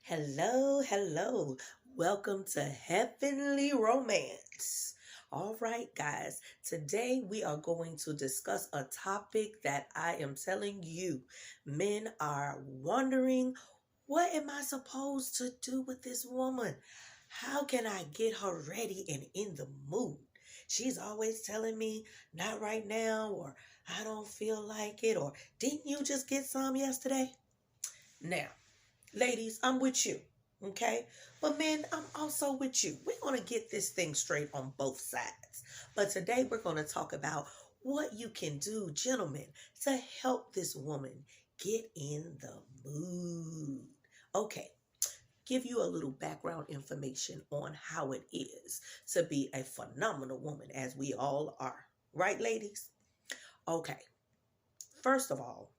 Hello, hello. Welcome to Heavenly Romance. All right, guys, today we are going to discuss a topic that I am telling you men are wondering, what am I supposed to do with this woman? How can I get her ready and in the mood? She's always telling me, not right now, or I don't feel like it, or didn't you just get some yesterday? Now, ladies, I'm with you. Okay? But men, I'm also with you. We're going to get this thing straight on both sides. But today we're going to talk about what you can do, gentlemen, to help this woman get in the mood. Okay, give you a little background information on how it is to be a phenomenal woman, as we all are. Right, ladies? Okay, first of all,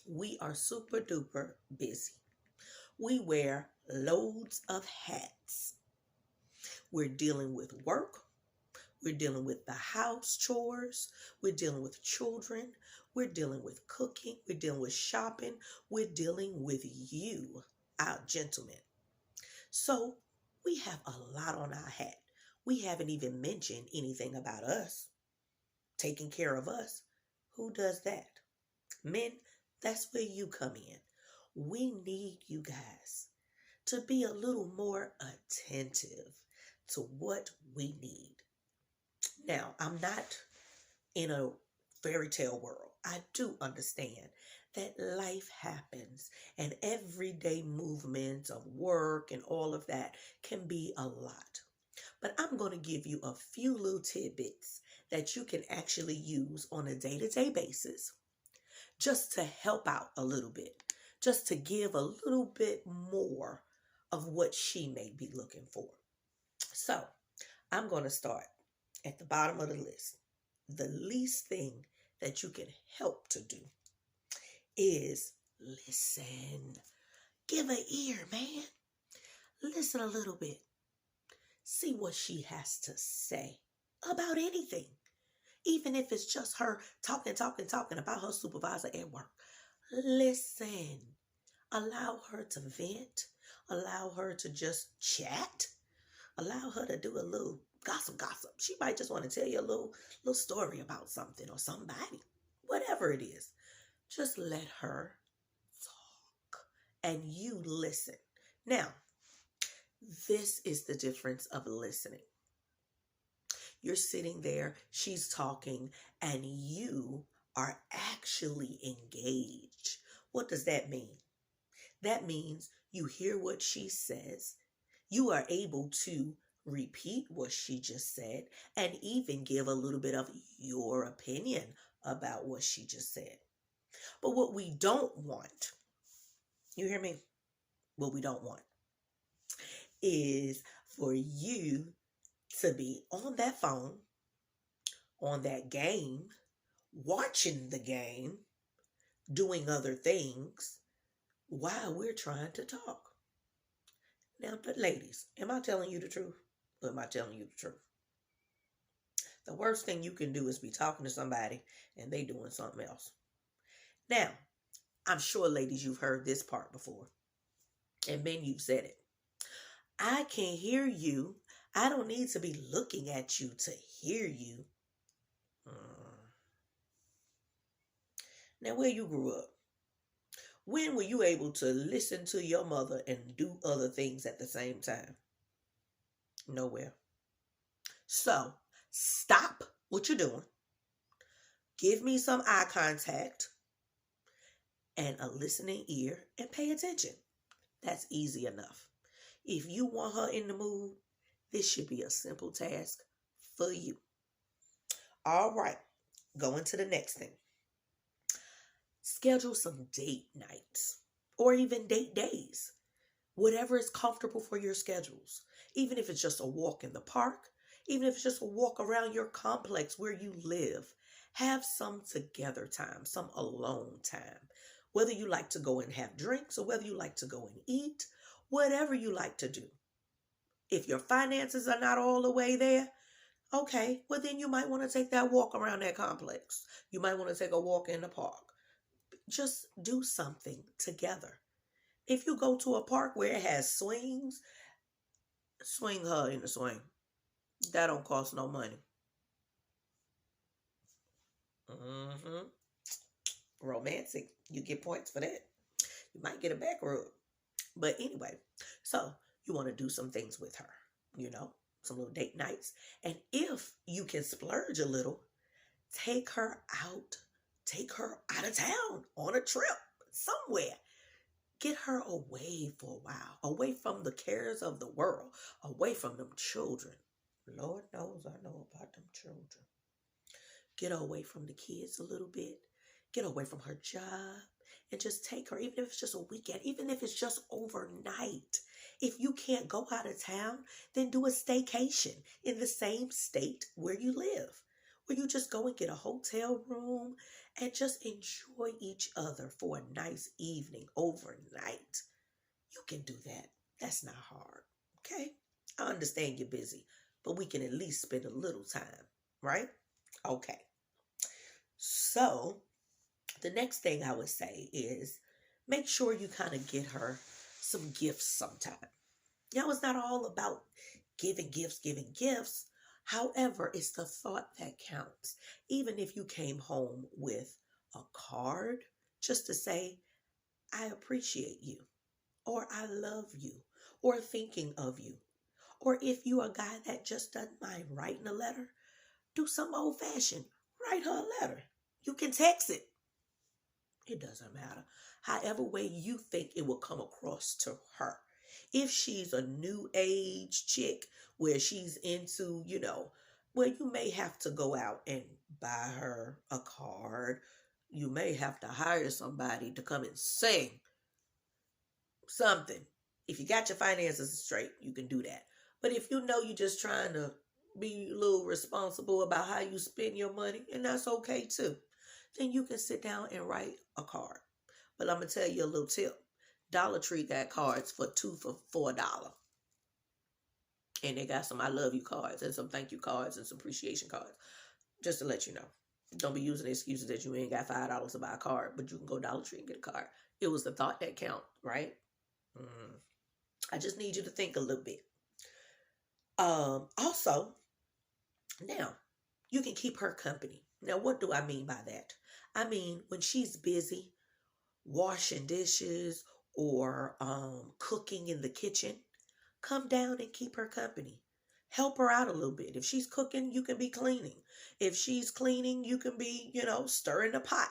we are super duper busy. We wear loads of hats. We're dealing with work. We're dealing with the house chores. We're dealing with children. We're dealing with cooking. We're dealing with shopping. We're dealing with you, our gentlemen. So we have a lot on our hat. We haven't even mentioned anything about us, taking care of us. Who does that? Men, that's where you come in. We need you guys to be a little more attentive to what we need. Now, I'm not in a fairy tale world. I do understand that life happens and everyday movements of work and all of that can be a lot. But I'm going to give you a few little tidbits that you can actually use on a day-to-day basis just to help out a little bit, just to give a little bit more of what she may be looking for. So I'm going to start at the bottom of the list. The least thing that you can help to do is listen. Give an ear, man. Listen a little bit. See what she has to say about anything. Even if it's just her talking about her supervisor at work. Listen. Allow her to vent. Allow her to just chat. Allow her to do a little gossip. She might just want to tell you a little story about something or somebody. Whatever it is. Just let her talk and you listen. Now, this is the difference of listening. You're sitting there, she's talking, and you are actually engaged. What does that mean? That means you hear what she says. You are able to repeat what she just said and even give a little bit of your opinion about what she just said. But what we don't want, you hear me? What we don't want is for you to be on that phone, on that game, watching the game, doing other things while we're trying to talk. Now, but ladies, am I telling you the truth? Or am I telling you the truth? The worst thing you can do is be talking to somebody and they doing something else. Now, I'm sure, ladies, you've heard this part before. And men, you've said it. I can hear you. I don't need to be looking at you to hear you. Now, where you grew up, when were you able to listen to your mother and do other things at the same time? Nowhere. So, stop what you're doing. Give me some eye contact and a listening ear and pay attention. That's easy enough. If you want her in the mood, this should be a simple task for you. All right, going to the next thing. Schedule some date nights or even date days. Whatever is comfortable for your schedules. Even if it's just a walk in the park, even if it's just a walk around your complex where you live. Have some together time, some alone time. Whether you like to go and have drinks or whether you like to go and eat, whatever you like to do. If your finances are not all the way there, okay, well then you might want to take that walk around that complex. You might want to take a walk in the park. Just do something together. If you go to a park where it has swings, swing her in the swing. That don't cost no money. hmm Romantic. You get points for that. You might get a back rub. But anyway, so you want to do some things with her, you know, some little date nights. And if you can splurge a little, take her out, take her out of town on a trip somewhere. Get her away for a while, away from the cares of the world, away from them children. Lord knows I know about them children. Get her away from the kids a little bit. Get away from her job and just take her, even if it's just a weekend, even if it's just overnight. If you can't go out of town, then do a staycation in the same state where you live, where you just go and get a hotel room and just enjoy each other for a nice evening overnight. You can do that. That's not hard. Okay? I understand you're busy, but we can at least spend a little time, right? Okay. So, the next thing I would say is make sure you kind of get her some gifts sometime. Now, it's not all about giving gifts, giving gifts. However, it's the thought that counts. Even if you came home with a card just to say, I appreciate you, or I love you, or thinking of you. Or if you are a guy that just doesn't mind writing a letter, do some old fashioned. Write her a letter. You can text it. It doesn't matter. However way you think it will come across to her. If she's a new age chick where she's into, well, you may have to go out and buy her a card. You may have to hire somebody to come and sing something. If you got your finances straight, you can do that. But if you know you're just trying to be a little responsible about how you spend your money, and that's okay too, then you can sit down and write a card. But I'm going to tell you a little tip. Dollar Tree got cards for two for $4. And they got some I love you cards and some thank you cards and some appreciation cards. Just to let you know. Don't be using excuses that you ain't got $5 to buy a card, but you can go Dollar Tree and get a card. It was the thought that count, right? I just need you to think a little bit. Also, now, you can keep her company. Now, what do I mean by that? I mean, when she's busy washing dishes or cooking in the kitchen, come down and keep her company. Help her out a little bit. If she's cooking, you can be cleaning. If she's cleaning, you can be, stirring the pot.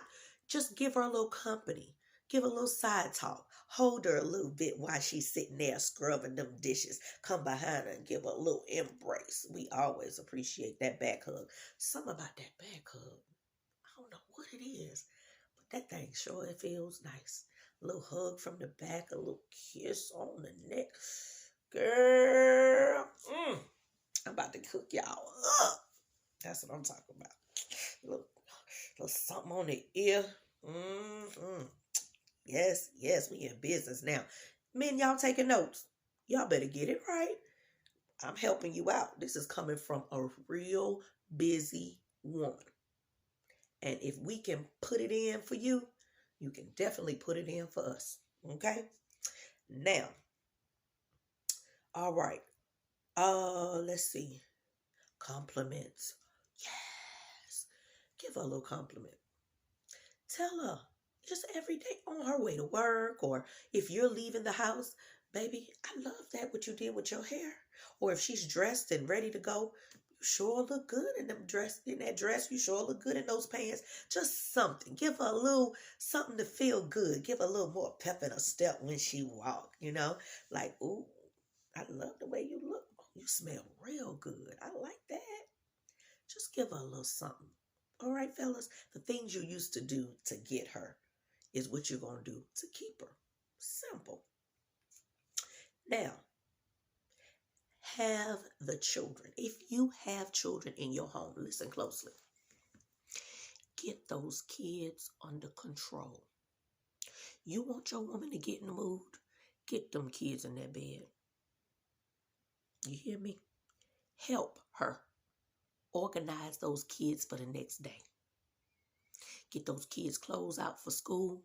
Just give her a little company. Give her a little side talk. Hold her a little bit while she's sitting there scrubbing them dishes. Come behind her and give her a little embrace. We always appreciate that back hug. Something about that back hug, I don't know what it is, but that thing sure it feels nice. A little hug from the back, a little kiss on the neck. Girl, I'm about to cook y'all up. That's what I'm talking about. A little something on the ear. Yes, we in business now. Men, y'all taking notes. Y'all better get it right. I'm helping you out. This is coming from a real busy woman. And if we can put it in for you, you can definitely put it in for us. Okay? Now, all right. Let's see. Compliments. Yes. Give her a little compliment. Tell her just every day on her way to work, or if you're leaving the house, baby, I love that what you did with your hair. Or if she's dressed and ready to go, you sure look good in that dress. You sure look good in those pants. Just something. Give her a little something to feel good. Give her a little more pep in her step when she walk. Like, ooh, I love the way you look. Oh, you smell real good. I like that. Just give her a little something. All right, fellas, the things you used to do to get her is what you're going to do to keep her. Simple. Now, have the children. If you have children in your home, listen closely. Get those kids under control. You want your woman to get in the mood? Get them kids in that bed. You hear me? Help her organize those kids for the next day. Get those kids' clothes out for school.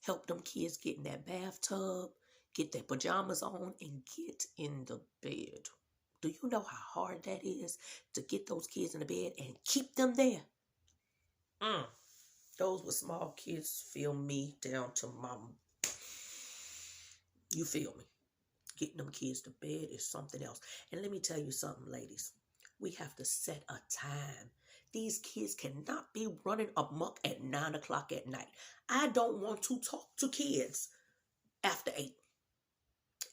Help them kids get in that bathtub, get their pajamas on, and get in the bed. Do you know how hard that is to get those kids in the bed and keep them there? Those with small kids feel me down to my... You feel me? Getting them kids to bed is something else. And let me tell you something, ladies. We have to set a time. These kids cannot be running amok at 9 o'clock at night. I don't want to talk to kids after 8.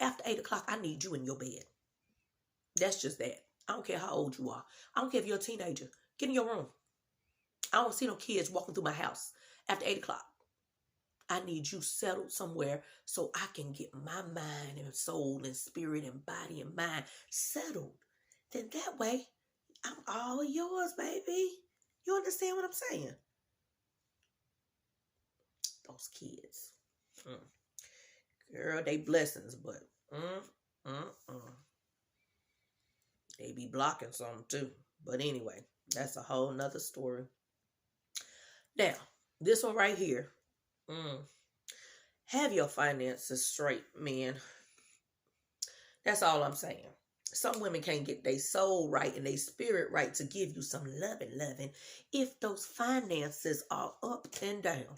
After 8 o'clock, I need you in your bed. That's just that. I don't care how old you are. I don't care if you're a teenager. Get in your room. I don't see no kids walking through my house after 8 o'clock. I need you settled somewhere so I can get my mind and soul and spirit and body and mind settled. Then that way, I'm all yours, baby. You understand what I'm saying? Those kids. Girl, they blessings, but they be blocking something too. But anyway, that's a whole nother story. Now, this one right here. Have your finances straight, men. That's all I'm saying. Some women can't get their soul right and their spirit right to give you some loving if those finances are up and down.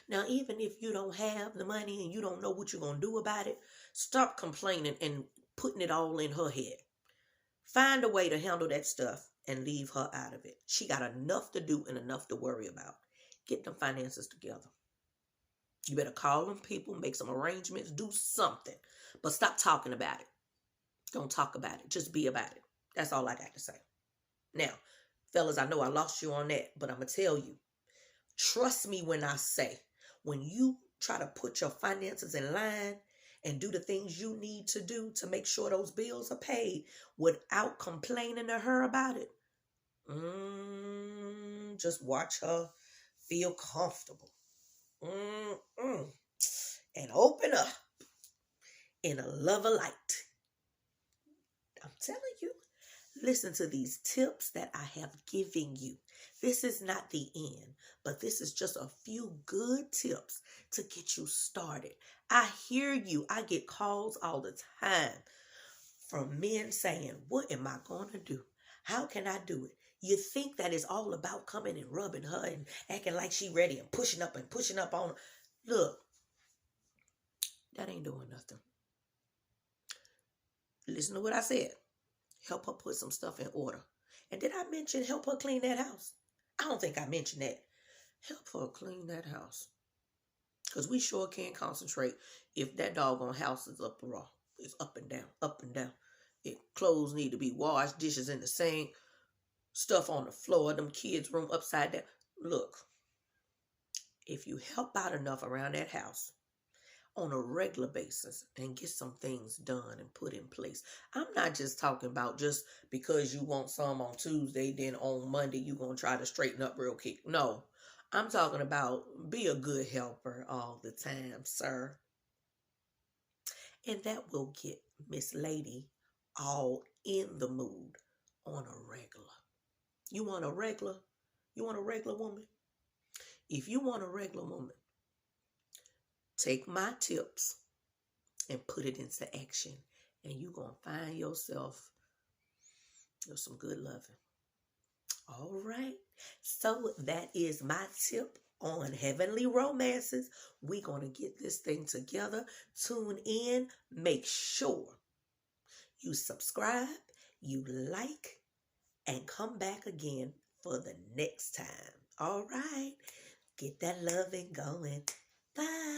Now, even if you don't have the money and you don't know what you're going to do about it, stop complaining and putting it all in her head. Find a way to handle that stuff and leave her out of it. She got enough to do and enough to worry about. Get them finances together. You better call them people, make some arrangements, do something. But stop talking about it. Don't talk about it. Just be about it. That's all I got to say. Now, fellas, I know I lost you on that, but I'm going to tell you. Trust me when I say, when you try to put your finances in line and do the things you need to do to make sure those bills are paid without complaining to her about it, just watch her feel comfortable. And open up in a love of light. I'm telling you, listen to these tips that I have given you. This is not the end, but this is just a few good tips to get you started. I hear you. I get calls all the time from men saying, what am I going to do? How can I do it? You think that it's all about coming and rubbing her and acting like she ready and pushing up on her. Look, that ain't doing nothing. Listen to what I said. Help her put some stuff in order. And did I mention help her clean that house? I don't think I mentioned that. Help her clean that house. Because we sure can't concentrate if that doggone house is up raw. It's up and down, up and down. Clothes need to be washed, dishes in the sink, stuff on the floor, them kids' room upside down. Look, if you help out enough around that house on a regular basis and get some things done and put in place. I'm not just talking about just because you want some on Tuesday, then on Monday you're going to try to straighten up real quick. No, I'm talking about be a good helper all the time, sir. And that will get Miss Lady all in the mood on a regular. You want a regular? You want a regular woman? If you want a regular woman, take my tips and put it into action, and you're going to find yourself with some good loving. All right. So that is my tip on Heavenly Romances. We're going to get this thing together. Tune in. Make sure you subscribe, you like, and come back again for the next time. All right. Get that loving going. Bye.